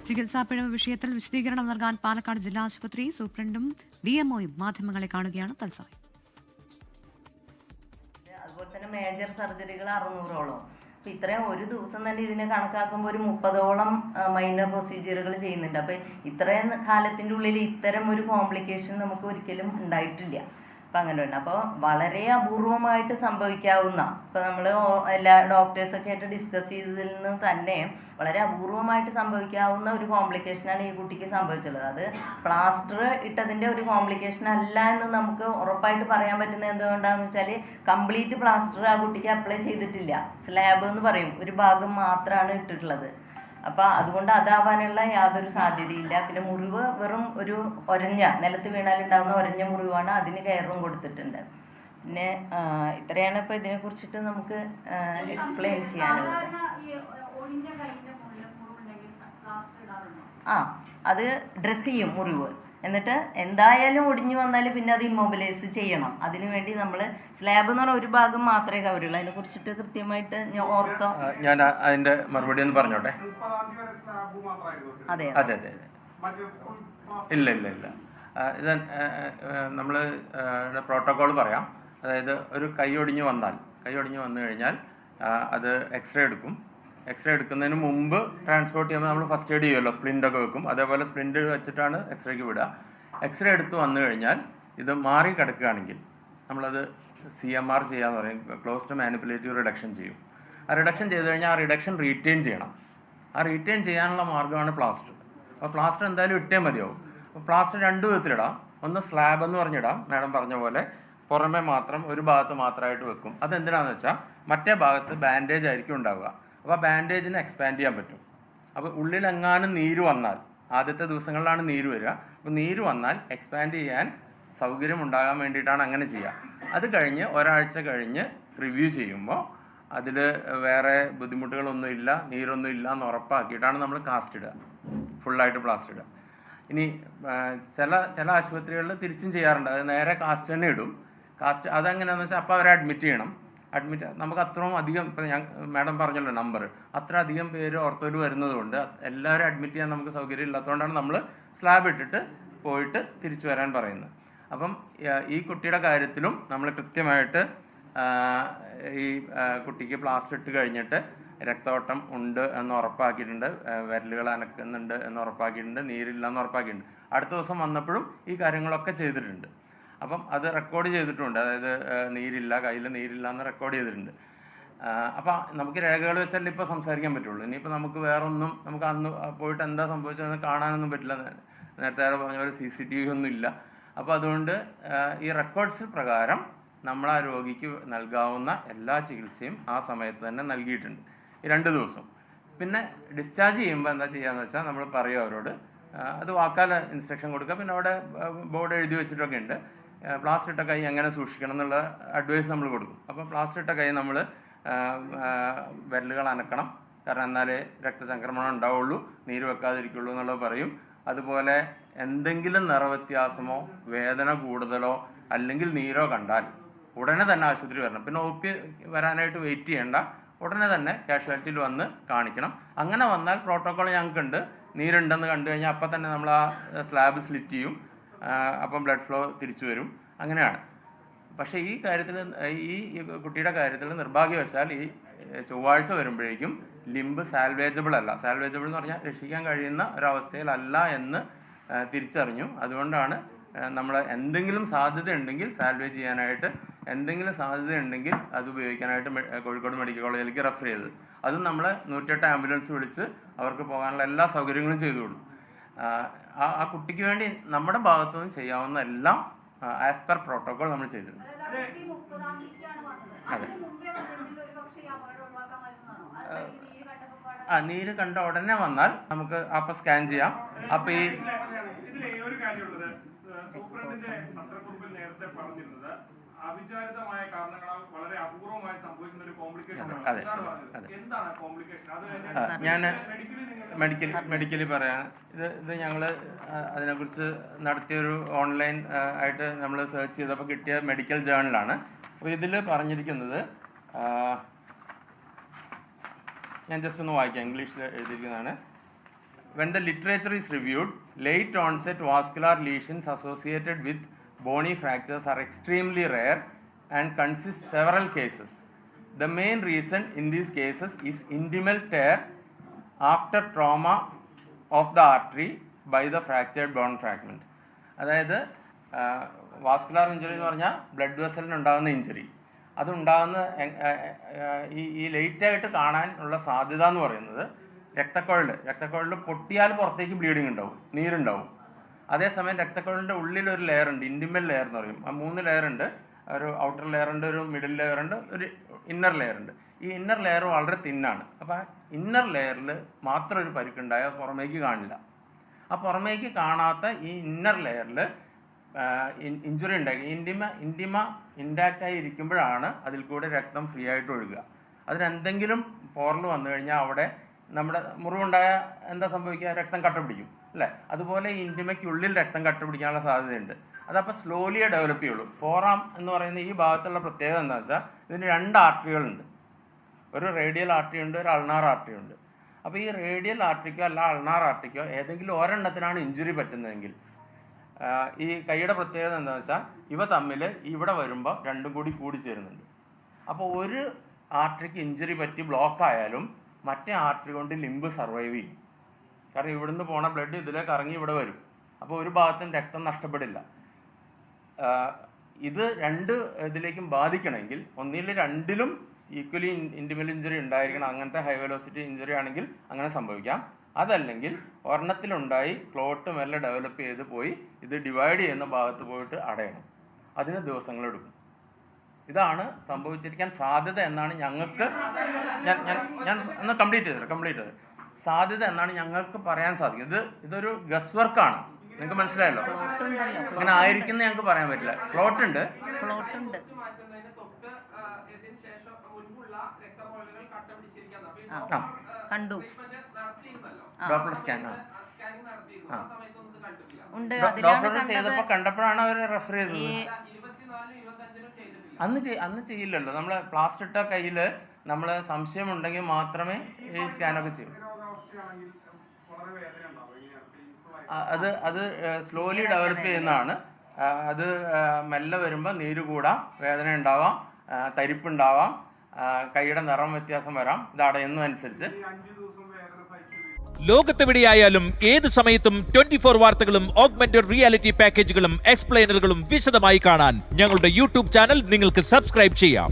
ചികിത്സാ പിഴവ് വിഷയത്തിൽ വിശദീകരണം നൽകാൻ പാലക്കാട് ജില്ലാ ആശുപത്രി സൂപ്രണ്ടും DMOയും മാധ്യമങ്ങളെ കാണുകയാണ് തത്സമയം. അതുപോലെ തന്നെ മേജർ സർജറികൾ 600ഓളം. അപ്പൊ ഇത്രയും ഒരു ദിവസം തന്നെ ഇതിനെ കണക്കാക്കുമ്പോൾ ഒരു 30ഓളം മൈനർ പ്രൊസീജിയറുകൾ ചെയ്യുന്നുണ്ട്. അപ്പൊ ഇത്രയും കാലത്തിന്റെ ഉള്ളിൽ ഇത്തരം ഒരു കോംപ്ലിക്കേഷൻ നമുക്ക് ഒരിക്കലും ഉണ്ടായിട്ടില്ല. അപ്പം അങ്ങനെ ഉണ്ട്. അപ്പോൾ വളരെ അപൂർവമായിട്ട് സംഭവിക്കാവുന്ന, ഇപ്പം നമ്മൾ എല്ലാ ഡോക്ടേഴ്സൊക്കെ ആയിട്ട് ഡിസ്കസ് ചെയ്തതിൽ നിന്ന് തന്നെ വളരെ അപൂർവമായിട്ട് സംഭവിക്കാവുന്ന ഒരു കോംപ്ലിക്കേഷനാണ് ഈ കുട്ടിക്ക് സംഭവിച്ചുള്ളത്. അത് പ്ലാസ്റ്റർ ഇട്ടതിൻ്റെ ഒരു കോംപ്ലിക്കേഷൻ അല്ല എന്ന് നമുക്ക് ഉറപ്പായിട്ട് പറയാൻ പറ്റുന്നത് എന്തുകൊണ്ടാണെന്ന് വെച്ചാൽ കംപ്ലീറ്റ് പ്ലാസ്റ്റർ ആ കുട്ടിക്ക് അപ്ലൈ ചെയ്തിട്ടില്ല. സ്ലാബ് എന്ന് പറയും, ഒരു ഭാഗം മാത്രമാണ് ഇട്ടിട്ടുള്ളത്. അപ്പം അതുകൊണ്ട് അതാവാനുള്ള യാതൊരു സാധ്യതയില്ല. പിന്നെ മുറിവ് വെറും ഒരു നിലത്ത് വീണാലുണ്ടാകുന്ന ഒരഞ്ഞ മുറിവാണ്. അതിന് കയറും കൊടുത്തിട്ടുണ്ട്. പിന്നെ ഇത്രയാണ് ഇപ്പം ഇതിനെ കുറിച്ചിട്ട് നമുക്ക് എക്സ്പ്ലെയിൻ ചെയ്യാനുള്ളത്. അത് ഡ്രസ് ചെയ്യും മുറിവ്. എന്നിട്ട് എന്തായാലും ഒടിഞ്ഞു വന്നാൽ പിന്നെ അത് ഇമ്മൊബിലൈസ് ചെയ്യണം. അതിനുവേണ്ടി നമ്മൾ സ്ലാബ് എന്ന് പറഞ്ഞാൽ ഒരു ഭാഗം മാത്രമേ കവറുള്ളൂ. അതിനെ കുറിച്ചിട്ട് കൃത്യമായിട്ട് ഞാൻ അതിന്റെ മറുപടി ഒന്ന് പറഞ്ഞോട്ടെ. അതെ അതെ അതെ ഇല്ല ഇല്ല ഇല്ല ഇത് നമ്മൾ പ്രോട്ടോകോൾ പറയാം. അതായത് ഒരു കൈ ഒടിഞ്ഞു വന്നു കഴിഞ്ഞാൽ അത് എക്സ്റേ എടുക്കും. എക്സ്റേ എടുക്കുന്നതിന് മുമ്പ് ട്രാൻസ്പോർട്ട് ചെയ്യുമ്പോൾ നമ്മൾ ഫസ്റ്റ് എയ്ഡ് ചെയ്യുമല്ലോ, സ്പ്ലിൻ്റൊക്കെ വെക്കും. അതേപോലെ സ്പ്ലിൻ്റ് വെച്ചിട്ടാണ് എക്സ്റേക്ക് വിടുക. എക്സ്റേ എടുത്ത് വന്നു കഴിഞ്ഞാൽ ഇത് മാറി കിടക്കുകയാണെങ്കിൽ നമ്മളത് CMR ചെയ്യാന്ന് പറയും, ക്ലോസ്ഡ് മാനിപ്പുലേറ്റീവ് റിഡക്ഷൻ ചെയ്യും. ആ റിഡക്ഷൻ ചെയ്ത് കഴിഞ്ഞാൽ ആ റിഡക്ഷൻ റീറ്റെയിൻ ചെയ്യണം. ആ റീറ്റെയിൻ ചെയ്യാനുള്ള മാർഗ്ഗമാണ് പ്ലാസ്റ്റർ. അപ്പോൾ പ്ലാസ്റ്റർ എന്തായാലും ഇട്ടേ മതിയാവും. അപ്പോൾ പ്ലാസ്റ്റർ 2 വിധത്തിലിടാം. ഒന്ന് സ്ലാബ് എന്ന് പറഞ്ഞിടാം, മാഡം പറഞ്ഞ പോലെ പുറമെ മാത്രം ഒരു ഭാഗത്ത് മാത്രമായിട്ട് വെക്കും. അതെന്തിനാന്ന് വെച്ചാൽ മറ്റേ ഭാഗത്ത് ബാൻഡേജ് ആയിരിക്കും ഉണ്ടാവുക. അപ്പോൾ ബാൻഡേജിന് എക്സ്പാൻഡ് ചെയ്യാൻ പറ്റും. അപ്പോൾ ഉള്ളിലെങ്ങാനും നീര് വന്നാൽ, ആദ്യത്തെ ദിവസങ്ങളിലാണ് നീര് വരിക, അപ്പോൾ നീര് വന്നാൽ എക്സ്പാൻഡ് ചെയ്യാൻ സൗകര്യം ഉണ്ടാകാൻ വേണ്ടിയിട്ടാണ് അങ്ങനെ ചെയ്യുക. അത് കഴിഞ്ഞ് ഒരാഴ്ച കഴിഞ്ഞ് റിവ്യൂ ചെയ്യുമ്പോൾ അതിൽ വേറെ ബുദ്ധിമുട്ടുകളൊന്നും ഇല്ല, നീരൊന്നും ഇല്ല എന്ന് ഉറപ്പാക്കിയിട്ടാണ് നമ്മൾ കാസ്റ്റ് ഇടുക, ഫുള്ളായിട്ട് പ്ലാസ്റ്റർ ഇടുക. ഇനി ചില ആശുപത്രികളിൽ തിരിച്ചും ചെയ്യാറുണ്ട്. അത് നേരെ കാസ്റ്റ് തന്നെ ഇടും. കാസ്റ്റ് അതെങ്ങനെയാണെന്ന് വെച്ചാൽ അപ്പോൾ അവരെ അഡ്മിറ്റ് ചെയ്യണം. നമുക്ക് അത്രയും അധികം, ഇപ്പം ഞാൻ മാഡം പറഞ്ഞല്ലോ നമ്പർ, അത്ര അധികം പേര് ഓർത്തോയിൽ വരുന്നത് കൊണ്ട് എല്ലാവരും അഡ്മിറ്റ് ചെയ്യാൻ നമുക്ക് സൗകര്യം ഇല്ലാത്തതുകൊണ്ടാണ് നമ്മൾ സ്ലാബ് ഇട്ടിട്ട് പോയിട്ട് തിരിച്ചു വരാൻ പറയുന്നത്. അപ്പം ഈ കുട്ടിയുടെ കാര്യത്തിലും നമ്മൾ കൃത്യമായിട്ട് ഈ കുട്ടിക്ക് പ്ലാസ്റ്റർ ഇട്ട് കഴിഞ്ഞിട്ട് രക്തോട്ടം ഉണ്ട് എന്ന് ഉറപ്പാക്കിയിട്ടുണ്ട്, വിരലുകൾ അനക്കുന്നുണ്ട് എന്ന് ഉറപ്പാക്കിയിട്ടുണ്ട്, നീരില്ല എന്ന് ഉറപ്പാക്കിയിട്ടുണ്ട്. അടുത്ത ദിവസം വന്നപ്പോഴും ഈ കാര്യങ്ങളൊക്കെ ചെയ്തിട്ടുണ്ട്. അപ്പം അത് റെക്കോർഡ് ചെയ്തിട്ടുണ്ട്. അതായത് കയ്യിൽ നീരില്ല എന്ന് റെക്കോർഡ് ചെയ്തിട്ടുണ്ട്. അപ്പം നമുക്ക് രേഖകൾ വെച്ചല്ലേ ഇപ്പോൾ സംസാരിക്കാൻ പറ്റുള്ളൂ. ഇനിയിപ്പോൾ നമുക്ക് വേറൊന്നും, നമുക്ക് അന്ന് പോയിട്ട് എന്താ സംഭവിച്ചതെന്ന് കാണാനൊന്നും പറ്റില്ല. നേരത്തെ പറഞ്ഞ പോലെ CCTV ഒന്നും ഇല്ല. അപ്പോൾ അതുകൊണ്ട് ഈ റെക്കോർഡ്സ് പ്രകാരം നമ്മൾ ആ രോഗിക്ക് നൽകാവുന്ന എല്ലാ ചികിത്സയും ആ സമയത്ത് തന്നെ നൽകിയിട്ടുണ്ട്, ഈ 2 ദിവസം. പിന്നെ ഡിസ്ചാർജ് ചെയ്യുമ്പോൾ എന്താ ചെയ്യാന്ന് വെച്ചാൽ നമ്മൾ പറയും അവരോട്, അത് വാക്കാല ഇൻസ്ട്രക്ഷൻ കൊടുക്കുക. പിന്നെ അവിടെ ബോർഡ് എഴുതി വെച്ചിട്ടൊക്കെ ഉണ്ട്, പ്ലാസ്റ്റർ ഇട്ട കൈ എങ്ങനെ സൂക്ഷിക്കണം എന്നുള്ള അഡ്വൈസ് നമ്മൾ കൊടുക്കും. അപ്പോൾ പ്ലാസ്റ്റർ ഇട്ട കൈ നമ്മൾ വിരലുകൾ അനക്കണം, കാരണം എന്നാലേ രക്തചംക്രമണം ഉണ്ടാവുള്ളൂ, നീര് വെക്കാതിരിക്കുള്ളൂ എന്നുള്ളത് പറയും. അതുപോലെ എന്തെങ്കിലും നിറവ്യത്യാസമോ വേദന കൂടുതലോ അല്ലെങ്കിൽ നീരോ കണ്ടാൽ ഉടനെ തന്നെ ആശുപത്രി വരണം. പിന്നെ OP വരാനായിട്ട് വെയിറ്റ് ചെയ്യേണ്ട, ഉടനെ തന്നെ കാഷ്വാലിറ്റിയിൽ വന്ന് കാണിക്കണം. അങ്ങനെ വന്നാൽ പ്രോട്ടോകോൾ ഞങ്ങൾക്കുണ്ട്. നീരുണ്ടെന്ന് കണ്ടു കഴിഞ്ഞാൽ അപ്പം തന്നെ നമ്മൾ ആ സ്ലാബ് സ്ലിറ്റ് ചെയ്യും, അപ്പം ബ്ലഡ് ഫ്ലോ തിരിച്ചു വരും. അങ്ങനെയാണ്. പക്ഷേ ഈ കാര്യത്തിൽ, ഈ കുട്ടിയുടെ കാര്യത്തിൽ നിർഭാഗ്യവശാൽ ഈ ചൊവ്വാഴ്ച വരുമ്പോഴേക്കും ലിംബ് സാൽവേജബിൾ അല്ല. സാൽവേജബിൾ എന്ന് പറഞ്ഞാൽ രക്ഷിക്കാൻ കഴിയുന്ന ഒരവസ്ഥയിലല്ല എന്ന് തിരിച്ചറിഞ്ഞു. അതുകൊണ്ടാണ് നമ്മൾ എന്തെങ്കിലും സാധ്യത ഉണ്ടെങ്കിൽ സാൽവേജ് ചെയ്യാനായിട്ട്, എന്തെങ്കിലും സാധ്യത ഉണ്ടെങ്കിൽ അത് ഉപയോഗിക്കാനായിട്ട് കോഴിക്കോട് മെഡിക്കൽ കോളേജിലേക്ക് റെഫർ ചെയ്തത്. അതും നമ്മൾ 108 ആംബുലൻസ് വിളിച്ച് അവർക്ക് പോകാനുള്ള എല്ലാ സൗകര്യങ്ങളും ചെയ്തു കൊടുക്കും. ആ കുട്ടിക്ക് വേണ്ടി നമ്മുടെ ഭാഗത്തു നിന്ന് ചെയ്യാവുന്ന എല്ലാം ആസ് പെർ പ്രോട്ടോകോൾ നമ്മൾ ചെയ്തിട്ടുണ്ട്. അതെ. നീര് കണ്ട ഉടനെ വന്നാൽ നമുക്ക് അപ്പൊ സ്കാൻ ചെയ്യാം. അപ്പൊ ഈ അവിചാരിതമായ കാരണങ്ങളാൽ വളരെ അപൂർവമായി സംഭവിക്കുന്ന ഒരു കോംപ്ലിക്കേഷൻ. ഞാൻ മെഡിക്കലി പറയാൻ, ഇത് ഞങ്ങൾ അതിനെക്കുറിച്ച് നടത്തിയൊരു ഓൺലൈൻ ആയിട്ട് നമ്മൾ സെർച്ച് ചെയ്തപ്പോൾ കിട്ടിയ മെഡിക്കൽ ജേർണലാണ്. അപ്പോൾ ഇതിൽ പറഞ്ഞിരിക്കുന്നത്, ഞാൻ ജസ്റ്റ് ഒന്ന് വായിക്കാം, ഇംഗ്ലീഷിൽ എഴുതിയിരിക്കുന്നതാണ്. when the literature is reviewed, late onset vascular lesions associated with bony fractures are extremely rare and consist several cases. The main reason in these cases is intimal tear after trauma of the artery by the fractured bone fragment. അതായത് vascular injury എന്ന് പറഞ്ഞാൽ blood വെസലിന് ഉണ്ടാകുന്ന injury. അതുണ്ടാകുന്ന ഈ ലേറ്റായിട്ട് കാണാനുള്ള സാധ്യത എന്ന് പറയുന്നത് രക്തക്കുഴൽ പൊട്ടിയാൽ പുറത്തേക്ക് ബ്ലീഡിങ് ഉണ്ടാവും, നീരുണ്ടാവും. അതേസമയം രക്തക്കുഴലിൻ്റെ ഉള്ളിലൊരു ലെയർ ഉണ്ട്, ഇൻറ്റിമൽ ലെയർ എന്ന് പറയും. ആ 3 ലെയർ ഉണ്ട്. ഒരു ഔട്ടർ ലെയർ ഉണ്ട്, ഒരു മിഡിൽ ലെയർ ഉണ്ട്, ഒരു ഇന്നർ ലെയർ ഉണ്ട്. ഈ ഇന്നർ ലെയർ വളരെ തിന്നാണ്. അപ്പോൾ ഇന്നർ ലെയറിൽ മാത്രം ഒരു പരിക്കുണ്ടായാൽ പുറമേക്ക് കാണില്ല. ആ പുറമേക്ക് കാണാത്ത ഈ ഇന്നർ ലെയറിൽ ഇഞ്ചുറി ഉണ്ടായി ഇൻറ്റിമ ഇൻടാക്റ്റായി ഇരിക്കുമ്പോഴാണ് അതിൽ കൂടെ രക്തം ഫ്രീ ആയിട്ട് ഒഴുകുക. അതിനെന്തെങ്കിലും പോറൽ വന്നു കഴിഞ്ഞാൽ അവിടെ നമ്മുടെ മുറിവുണ്ടായ എന്താ സംഭവിക്കുക? രക്തം കട്ട പിടിക്കും അല്ലേ? അതുപോലെ ഈ ഇൻറ്റിമയ്ക്കുള്ളിൽ രക്തം കട്ട പിടിക്കാനുള്ള സാധ്യതയുണ്ട്. അതപ്പോൾ സ്ലോലിയേ ഡെവലപ്പ് ചെയ്യുള്ളൂ. ഫോറാം എന്ന് പറയുന്ന ഈ ഭാഗത്തുള്ള പ്രത്യേകത എന്താണെന്ന് വെച്ചാൽ ഇതിന് 2 ആർട്ടറികളുണ്ട്. ഒരു റേഡിയൽ ആർട്ടറി ഉണ്ട്, ഒരു അൾനാർ ആർട്ടറി ഉണ്ട്. അപ്പോൾ ഈ റേഡിയൽ ആർട്ടറിക്കോ അല്ല അൾനാർ ആർട്ടറിക്കോ ഏതെങ്കിലും ഒരെണ്ണത്തിനാണ് ഇഞ്ചുറി പറ്റുന്നതെങ്കിൽ ഈ കൈയുടെ പ്രത്യേകത എന്താണെന്ന് വെച്ചാൽ ഇവ തമ്മിൽ ഇവിടെ വരുമ്പോൾ രണ്ടും കൂടി ചേരുന്നുണ്ട്. അപ്പോൾ ഒരു ആർട്ടറിക്ക് ഇഞ്ചുറി പറ്റി ബ്ലോക്ക് ആയാലും മറ്റേ ആർട്ടറി കൊണ്ട് ലിംബ് സർവൈവ് ചെയ്യും. കാരണം ഇവിടുന്ന് പോണ ബ്ലഡ് ഇതിലേക്ക് ഇറങ്ങി ഇവിടെ വരും. അപ്പോൾ ഒരു ഭാഗത്തും രക്തം നഷ്ടപ്പെടില്ല. ഇത് 2 ഇതിലേക്കും ബാധിക്കണമെങ്കിൽ ഒന്നിൽ 2ലും ഈക്വലി ഇൻറ്റിമൽ ഇഞ്ചുറി ഉണ്ടായിരിക്കണം. അങ്ങനത്തെ ഹൈ വെലോസിറ്റി ഇഞ്ചുറി ആണെങ്കിൽ അങ്ങനെ സംഭവിക്കാം. അതല്ലെങ്കിൽ ഒരെണ്ണത്തിലുണ്ടായി ക്ലോട്ട് മെല്ലെ ഡെവലപ്പ് ചെയ്ത് പോയി ഇത് ഡിവൈഡ് ചെയ്യുന്ന ഭാഗത്ത് പോയിട്ട് അടയണം. അതിന് ദിവസങ്ങളെടുക്കും. ഇതാണ് സംഭവിച്ചിരിക്കാൻ സാധ്യത എന്നാണ് ഞങ്ങൾക്ക് ഞാൻ ഒന്ന് കംപ്ലീറ്റ് ചെയ്തത് സാധ്യത എന്നാണ് ഞങ്ങൾക്ക് പറയാൻ സാധിക്കും. ഇതൊരു ഗസ് വർക്കാണ്. നിങ്ങൾക്ക് മനസ്സിലായല്ലോ? അങ്ങനെ ആയിരിക്കുന്ന ഞങ്ങൾക്ക് പറയാൻ പറ്റില്ല. ക്ലോട്ട് ഉണ്ട്. കണ്ടു. ഡോപ്ലർ സ്കാൻ ഡോക്ടർ ചെയ്തപ്പോ കണ്ടപ്പോഴാണ് അവർ റെഫർ ചെയ്തത്. അന്ന് ചെയ്യില്ലല്ലോ. നമ്മള് പ്ലാസ്റ്റർ ഇട്ട കയ്യില് നമ്മള് സംശയം ഉണ്ടെങ്കിൽ മാത്രമേ ഈ സ്കാനൊക്കെ ചെയ്യൂ. അത് സ്ലോലി ഡെവലപ്പ് ചെയ്യുന്നതാണ്. അത് മെല്ലെ വരുമ്പോൾ നീര് കൂടാം, വേദന ഉണ്ടാവാം, തരിപ്പുണ്ടാവാം, കൈയുടെ നിറം വ്യത്യാസം വരാം. ഇത് അടയുന്നതനുസരിച്ച് ലോകത്തെവിടെയായാലും ഏത് സമയത്തും 24 വാർത്തകളും ഓഗ്മെന്റഡ് റിയാലിറ്റി പാക്കേജുകളും എക്സ്പ്ലെയിനറുകളും വിശദമായി കാണാൻ ഞങ്ങളുടെ യൂട്യൂബ് ചാനൽ നിങ്ങൾക്ക് സബ്സ്ക്രൈബ് ചെയ്യാം.